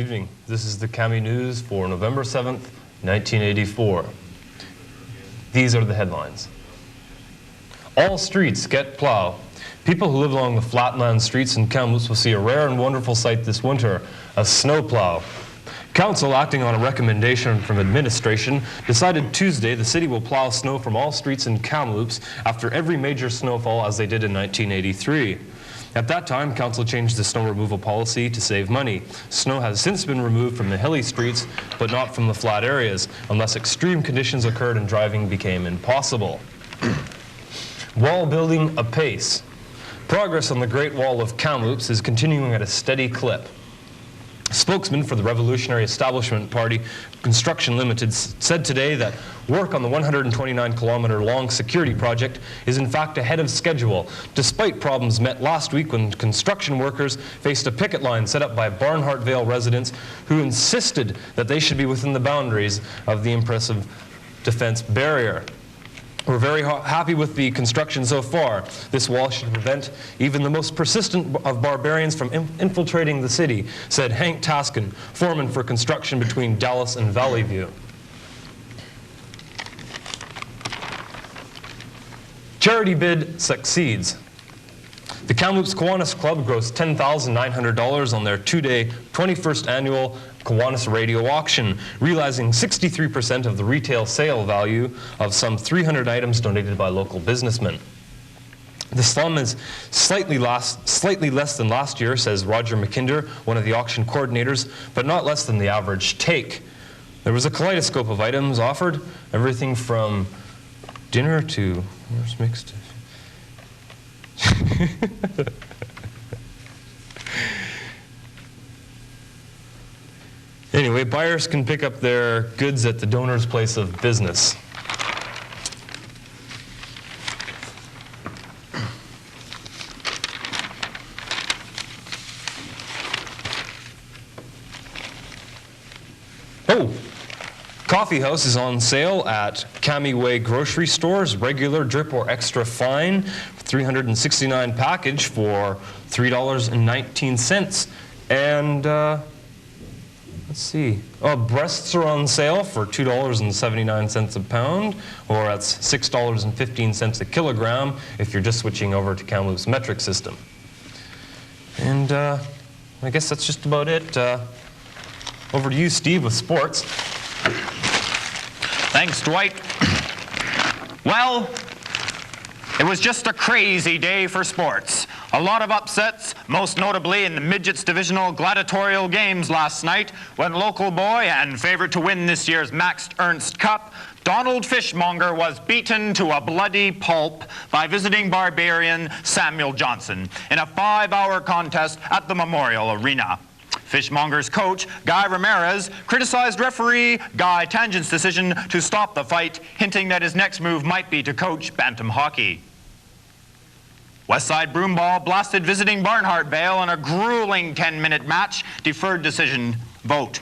evening. This is the Kami News for November 7th, 1984. These are the headlines. All streets get plow. People who live along the flatland streets in Kamloops will see a rare and wonderful sight this winter, a snowplow. Council, acting on a recommendation from administration, decided Tuesday the city will plow snow from all streets in Kamloops after every major snowfall, as they did in 1983. At that time, Council changed the snow removal policy to save money. Snow has since been removed from the hilly streets, but not from the flat areas, unless extreme conditions occurred and driving became impossible. Wall building apace. Progress on the Great Wall of Kamloops is continuing at a steady clip. A spokesman for the Revolutionary Establishment Party Construction Limited said today that work on the 129-kilometer-long security project is in fact ahead of schedule, despite problems met last week when construction workers faced a picket line set up by Barnhart Vale residents who insisted that they should be within the boundaries of the impressive defense barrier. We're very happy with the construction so far. This wall should prevent even the most persistent of barbarians from infiltrating the city, said Hank Taskin, foreman for construction between Dallas and Valley View. Charity bid succeeds. The Kamloops Kiwanis Club grossed $10,900 on their two-day 21st annual Kiwanis radio auction, realizing 63% of the retail sale value of some 300 items donated by local businessmen. The sum is slightly less than last year, says Roger McKinder, one of the auction coordinators, but not less than the average take. There was a kaleidoscope of items offered, everything from dinner to, where's mixed? Anyway, buyers can pick up their goods at the donor's place of business. Oh, Coffee House is on sale at Kami Way grocery stores, regular, drip, or extra fine, 369 package for $3.19. And let's see. Oh, breasts are on sale for $2.79 a pound, or that's $6.15 a kilogram if you're just switching over to Kamloops metric system. And I guess that's just about it. Over to you, Steve, with sports. Thanks, Dwight. Well, it was just a crazy day for sports. A lot of upsets, most notably in the Midgets Divisional Gladiatorial Games last night, when local boy and favorite to win this year's Max Ernst Cup, Donald Fishmonger, was beaten to a bloody pulp by visiting barbarian Samuel Johnson in a 5-hour contest at the Memorial Arena. Fishmonger's coach, Guy Ramirez, criticized referee Guy Tangent's decision to stop the fight, hinting that his next move might be to coach bantam hockey. Westside Broomball blasted visiting Barnhart Vale in a grueling 10-minute match, deferred decision vote.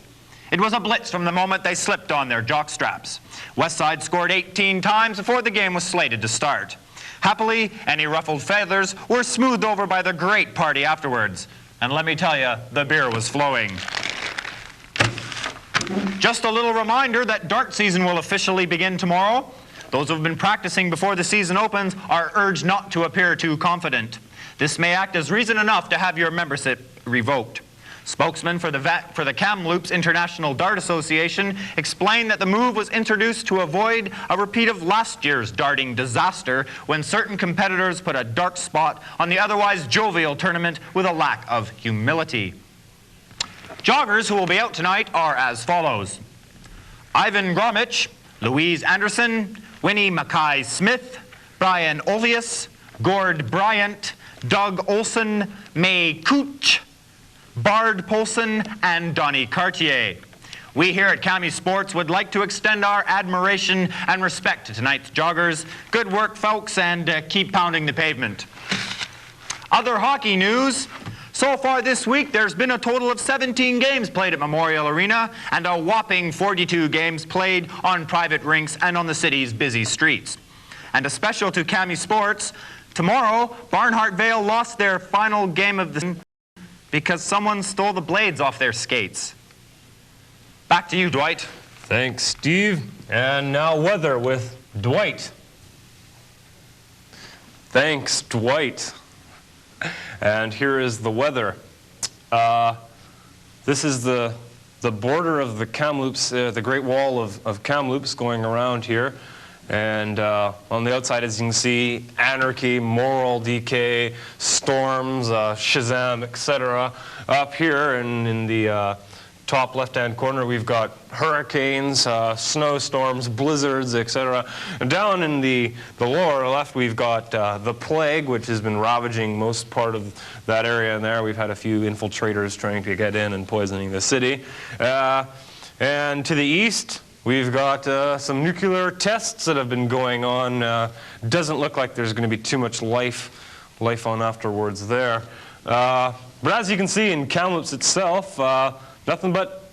It was a blitz from the moment they slipped on their jockstraps. Westside scored 18 times before the game was slated to start. Happily, any ruffled feathers were smoothed over by the great party afterwards. And let me tell you, the beer was flowing. Just a little reminder that dart season will officially begin tomorrow. Those who have been practicing before the season opens are urged not to appear too confident. This may act as reason enough to have your membership revoked. Spokesman for the Kamloops International Dart Association explained that the move was introduced to avoid a repeat of last year's darting disaster when certain competitors put a dark spot on the otherwise jovial tournament with a lack of humility. Joggers who will be out tonight are as follows: Ivan Gromich, Louise Anderson, Winnie Mackay-Smith, Brian Olius, Gord Bryant, Doug Olson, May Cooch, Bard Polson, and Donnie Cartier. We here at Kami Sports would like to extend our admiration and respect to tonight's joggers. Good work, folks, and keep pounding the pavement. Other hockey news. So far this week, there's been a total of 17 games played at Memorial Arena and a whopping 42 games played on private rinks and on the city's busy streets. And a special to Kami Sports, tomorrow, Barnhart Vale lost their final game of the season because someone stole the blades off their skates. Back to you, Dwight. Thanks, Steve. And now weather with Dwight. Thanks, Dwight. And here is the weather. This is the border of the Kamloops, the Great Wall of Kamloops going around here. And on the outside, as you can see, anarchy, moral decay, storms, Shazam, etc. Up here and in the top left-hand corner, we've got hurricanes, snowstorms, blizzards, etc. And down in the lower left, we've got the plague, which has been ravaging most part of that area in there. We've had a few infiltrators trying to get in and poisoning the city. And to the east, we've got some nuclear tests that have been going on. Doesn't look like there's going to be too much life on afterwards there. But as you can see in Kamloops itself, nothing but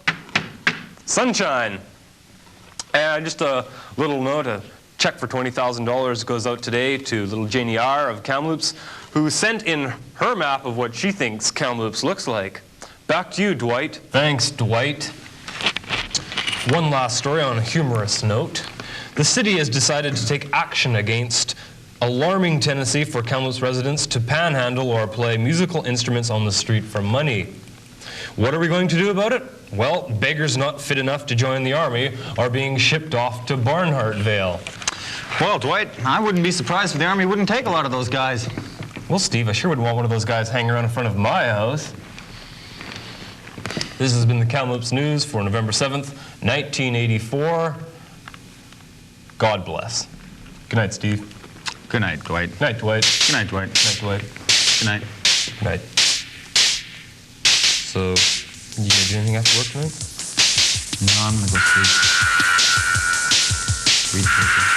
sunshine. And just a little note, a check for $20,000 goes out today to little Janie R. of Kamloops, who sent in her map of what she thinks Kamloops looks like. Back to you, Dwight. Thanks, Dwight. One last story on a humorous note. The city has decided to take action against alarming tendency for Kamloops residents to panhandle or play musical instruments on the street for money. What are we going to do about it? Well, beggars not fit enough to join the army are being shipped off to Barnhartvale. Well, Dwight, I wouldn't be surprised if the Army wouldn't take a lot of those guys. Well, Steve, I sure would want one of those guys hanging around in front of my house. This has been the Kamloops News for November 7th, 1984. God bless. Good night, Steve. Good night, Dwight. Good night, Dwight. Good night, Dwight. Good night, Dwight. Good night. Good night. So, you gonna do anything after work tonight? No, I'm gonna go sleep. Read papers.